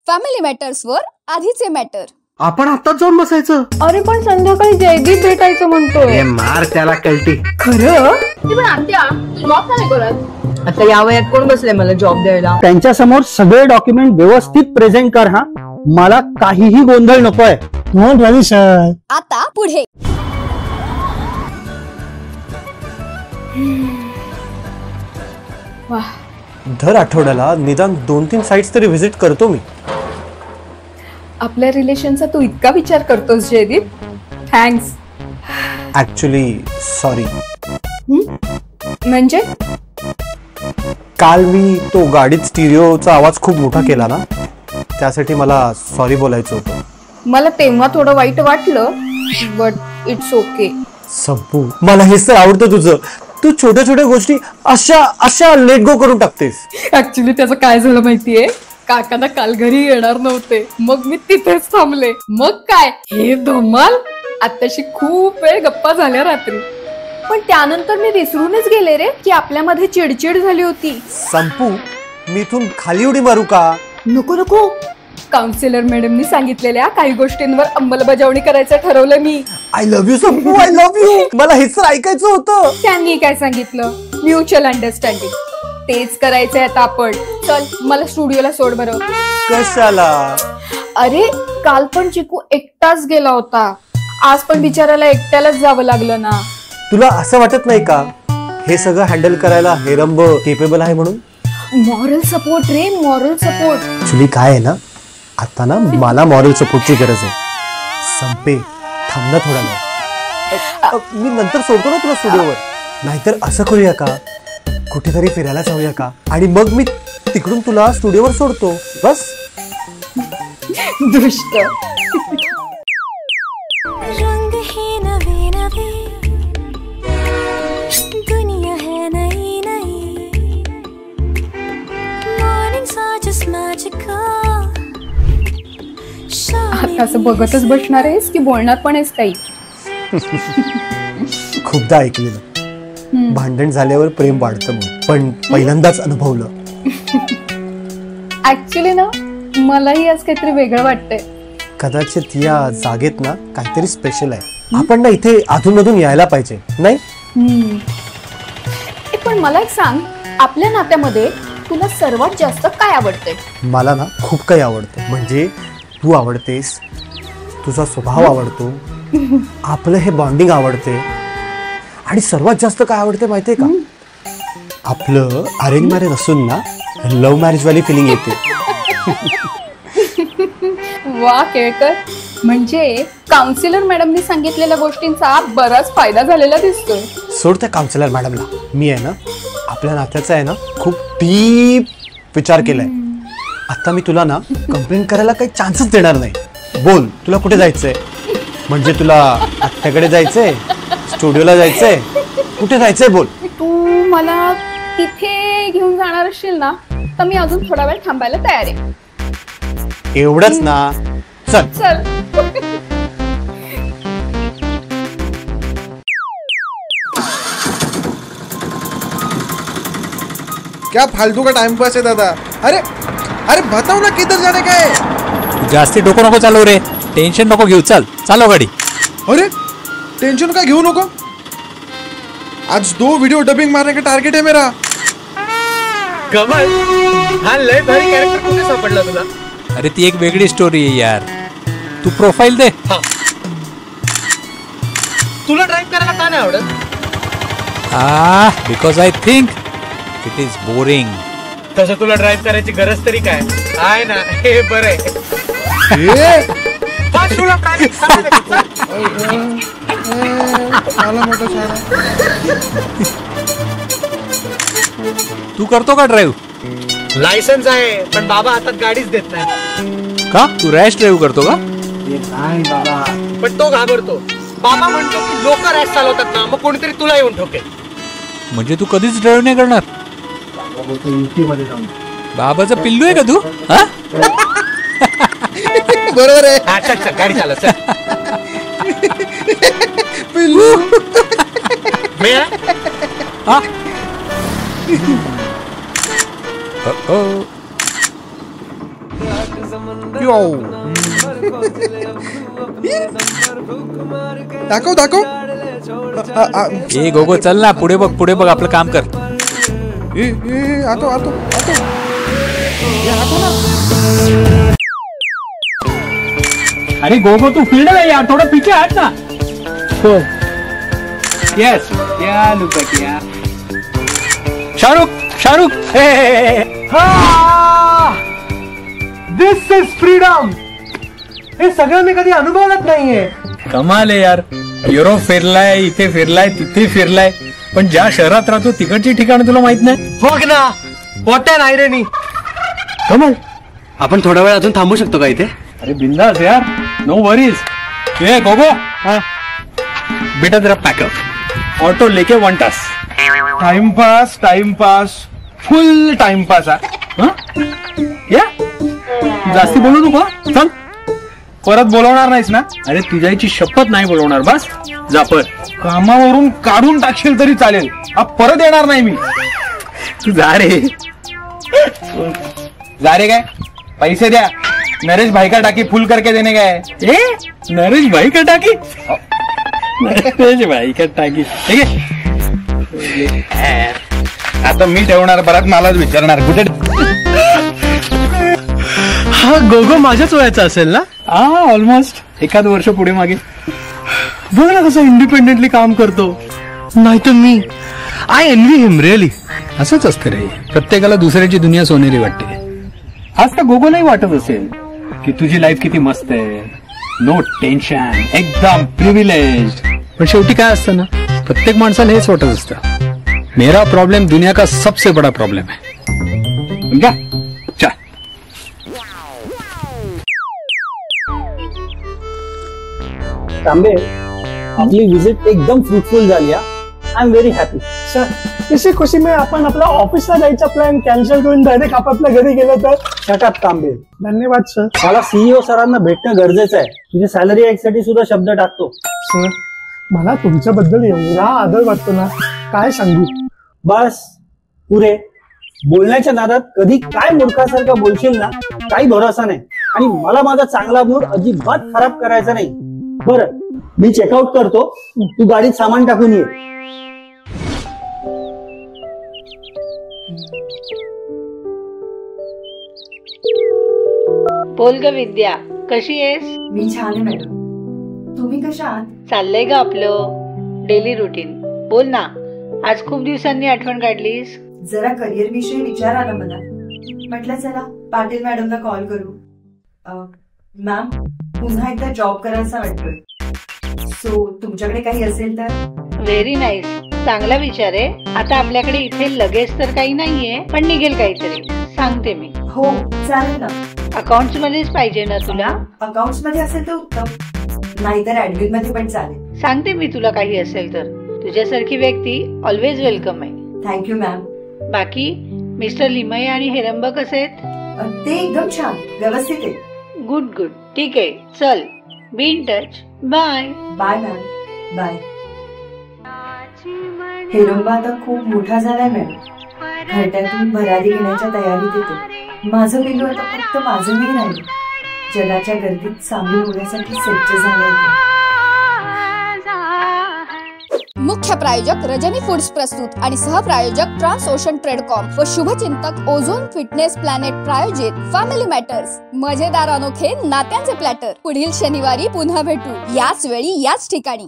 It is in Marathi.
फॅमिली मॅटर्स वर आधीचे मॅटर. आपण आताच जाऊन बसायचं. अरे पण संध्याकाळी जयदीप भेटायचं म्हणतोय. मार त्याला कल्टी. खरं पण आत्या जॉब नाही करत. आता या वयात कोण बसले मला जॉब द्यायला. त्यांच्या समोर सगळे डॉक्युमेंट व्यवस्थित प्रेझेंट कर. हा, मला काहीही गोंधळ नकोय. नोट रवी सर. आता पुढे दर आठवड्याला निदान 2-3 साइट्स तरी व्हिजिट करतो मी. आपल्या रिलेशनचा तू इतका विचार करतोस जयदीप. थँक्स. Actually sorry. म्हणजे काल मी तो गाडीत स्टिरिओचा आवाज खूप मोठा केला ना, त्यासाठी मला सॉरी बोलायचं होतं. मला तेव्हा थोडं वाईट वाटलं, बट इट्स ओके. संपू, मला हेच तर आवडतं तुझं. तू छोट्या छोट्या गोष्टी अशा लेट गो करून टाकतेस. ऍक्च्युली त्याचं काय झालं माहितीये, काकांना काल घरी येणार नव्हते, मग मी तिथेच थांबले. मग काय हे धमाल. आताशी खूप वेळ गप्पा झाल्या रात्री, पण त्यानंतर मी विसरूनच गेले रे की आपल्यामध्ये चिडचिड झाली होती. संपू, मी इथून खाली उडी मारू का? नको नको. काउन्सिलर मॅडमनी सांगितलेल्या काही गोष्टींवर अंमलबजावणी करायचं ठरवलं मी. आय लव्ह यू संपू, आय लव्ह यू. मला हेच ऐकायचं होतं. त्यांनी काय सांगितलं, म्युच्युअल अंडरस्टँडिंग. तेच करायचंय आता आपण. चल मला स्टुडिओला सोड बरं. कशाला? अरे काल पण चिकू एकटाच गेला होता, आज पण बिचाराला एकट्यालाच जावं लागलं ना. तुला असं वाटत नाही का हे सगळं हँडल करायला हेरंब केपेबल आहे म्हणून? मॉरल सपोर्ट रे, मॉरल सपोर्ट. ऍक्च्युली काय आहे ना, आता ना मला मॉरल सपोर्टची गरज आहे. संपे, थांब ना थोडा वेळ. मी नंतर सोडतो ना तुला स्टुडिओवर. नाहीतर असं करूया का, कुठेतरी फिरायला जाऊया का, आणि मग मी तिकडून तुला स्टुडिओवर सोडतो. बस. दुष्ट. रंग है नवे नवे, दुनिया है नई नई, मॉर्निंग्स आर जस्ट मॅजिकल. आता असं बघतच बसणार आहेस की बोलणार पण आहेस काही? खूपदा ऐकलेलं, भांडण झाल्यावर प्रेम वाढतं म्हणून, पण पहिल्यांदाच अनुभवलं. ऍक्च्युली ना मलाही आज काहीतरी वेगळं वाटतंय. कदाचित या जागेत ना काहीतरी स्पेशल आहे. आपण ना इथे अधूनमधून यायला पाहिजे, नाही? पण मला एक सांग, आपल्या नात्यामध्ये तुला सर्वात जास्त काय आवडतंय? मला ना खूप काही आवडतं. म्हणजे तू आवडतेस, तुझा स्वभाव आवडतो, आपलं हे बॉन्डिंग आवडते, आणि सर्वात जास्त काय आवडते माहितीये का? आपलं अरेंज मॅरेज असून ना लव्ह मॅरेज वाली फिलिंग येते. वा केळकर, म्हणजे काउन्सिलर मॅडमनी सांगितलेल्या गोष्टींचा बराच फायदा झालेला दिसतोय. सोड त्या काउन्सिलर मॅडमला. मी आहे ना आपल्या नात्याचा आहे ना खूप डीप विचार केलाय. आता मी तुला ना कंप्लेंट करायला काही चान्सच देणार नाही. बोल, तुला कुठे जायचंय? म्हणजे तुला आत्याकडे जायचंय, स्टुडिओला जायचंय, कुठे जायचंय बोल. तू मला तिथे घेऊन जाणार असशील ना, तर मी अजून थोडा वेळ थांबायला तयार आहे. एवढंच ना? चल चल. क्या फालतू का टाइम पास है दादा. अरे अरे बताओ ना किधर जाने का है. जास्ती डोको नको चालव रे, टेन्शन नको घेऊ. चल चालव गाडी. अरे टेंशन का घेऊ नको. आज 2 वीडियो डबिंग मारने का टारगेट है मेरा. कमल, हा लय भारी कॅरेक्टर कुठे सापडला तुला? अरे ती एक वेगळी स्टोरी आहे यार. तू प्रोफाईल दे. तुला ड्राईव्ह करायला का नाही आवडत? Because I think it is boring. तसं तुला ड्राईव्ह करायची गरज तरी काय आहे ना, हे बरं आहे. तू करतो का ड्राईव्ह? लायसन्स आहे, पण बाबा हातात गाडीच देत नाही. का तू रॅश ड्राईव्ह करतो का? पण तो घाबरतो. बाबा म्हणतो की लोक रॅश चालवतात ना, मग कोणीतरी तुला येऊन ठोकेल. म्हणजे तू कधीच ड्राईव्ह नाही करणार? बाबाचं पिल्लू आहे का तू? बरोबर आहे. अच्छा गाडी चालव. पिल्लू. मी दाखव दाखव. ए गोगो चल ना, पुढे बघ आपलं काम कर. आतो आतो आतो. अरे गोगो तू फील्ड में यार, थोड़ा पीछे हट ना. यस क्या लुक किया. Shahrukh this is freedom. हे सगळं मी कधी अनुभवलंच नाहीये. कमाल आहे यार. युरोप फिरलाय, इथे फिरलाय, तिथे फिरलाय, पण ज्या शहरात राहतो तिकडची ठिकाण तुला माहित नाही. बघ ना, होत्या नाही रे. कमल, आपण थोडा वेळ अजून थांबू शकतो का इथे? अरे बिंदास यार, नो वरीज. ए गोगो, बेटा तेरा पैकअप, ऑटो लेके 1 तास. टाइम पास फुल टाइम पास. या जास्ती बोलू नको. चल, परत बोलवणार नाहीस ना? अरे तुझ्याची शपथ नाही बोलवणार. बस जा. पर कामावरून काढून टाकशील तरी चालेल, परत येणार नाही मी. तू जा रे. जा रे काय? पैसे द्या. नरेश भाई का टाकी फुल करके देने गए. नरेश भाई का टाकी. नरेश भाई का टाकी ठीक आहे. आता मी ठेवणार, परत मलाच विचारणार कुठे. हा गोगो माझ्याच वयाचा असेल ना? ऑलमोस्ट एखाद वर्ष पुढे मागे. बघ ना कसं इंडिपेंडेंटली काम करतो. नाही तर मी आय एनवी हिम रिअली. असंच असतं रे, प्रत्येकाला दुसऱ्याची दुनिया सोनेरी वाटते. आज का गोगोलाही वाटत असेल की तुझी लाईफ किती मस्त आहे, नो टेन्शन, एकदम प्रिव्हिलेज. पण शेवटी काय असतं ना, प्रत्येक माणसाला हेच वाटत असतं, मेरा प्रॉब्लेम दुनिया का सबसे बड़ा प्रॉब्लेम है. क्या चल. तांबे, आपली विजिट एकदम फ्रुटफुल झाली. I am very happy sir. इसी खुशी में आपण आपला ऑफिसला जायचा प्लॅन कॅन्सल करून डायरेक्ट आपापल्या घरी गेलो तर. शटअप तांबे. धन्यवाद सर. मला सीईओ सरांना भेटणं गरजेचं आहे. तुझी सॅलरी साठी सुद्धा शब्द टाकतो. सर, मला तुमच्याबद्दल एवढा आदर वाटतो ना, काय सांगू. बस पुरे. बोलण्याच्या नादात कधी काय मूर्खासारखं बोलशील ना, काही भरोसा नाही. आणि मला माझा चांगला मूड अजिबात खराब करायचा नाही. बरं, मी चेकआउट करतो, तू गाडीत सामान टाकून ये. बोल ग विद्या, कशी आहेस? मी छान आहे मॅडम. तुम्ही कशा आहात? चाललंय ग आपलं डेली रुटीन. बोल ना, आज खूप दिवसांनी आठवण काढलीस. जरा करिअर विषयी विचार आला मला. म्हटलं चला पाटील मॅडमला कॉल करू. मॅम, पुन्हा एकदा जॉब करायचा वाटतोय. सो तुमच्याकडे काही असेल तर. व्हेरी नाईस, चांगला विचार आहे. आता आपल्याकडे इथे लगेच तर काही नाहीये, पण निघेल काहीतरी, सांगते मी. हो चालेल ना. अकाउंट्स मध्येच पाहिजे ना तुला? अकाउंट्स मध्ये असेल तर उत्तम, नाहीतर ऍडमिन मध्ये पण चालेल. सांगते मी तुला काही असेल तर. तुझ्यासारखी व्यक्ती ऑलवेज वेलकम आहे. Thank you ma'am. बाकी मिस्टर लिमये आणि हेरंब कसे आहेत? ते एकदम छान, व्यवस्थित आहे. गुड गुड, ठीक आहे. चल, be in touch. Bye. Bye ma'am. Bye. Heramba आता खूप मोठा झालाय मॅडम. घरट्यातून भरारी घेण्याच्या तयारीत येतो. माझं पिल्लू आता फक्त माझं नाही राहिलं, जगाच्या गर्दीत सामील होण्यासाठी सज्ज झालंय. मुख्य प्रायोजक रजनी फूड्स प्रस्तुत आणि सहप्रायोजक ट्रान्स ओशन ट्रेडकॉम व शुभचिंतक ओझोन फिटनेस प्लॅनेट प्रायोजित फॅमिली मॅटर्स. मजेदार अनोखे नात्यांचे प्लॅटर. पुढील शनिवारी पुन्हा भेटू, याच वेळी याच ठिकाणी.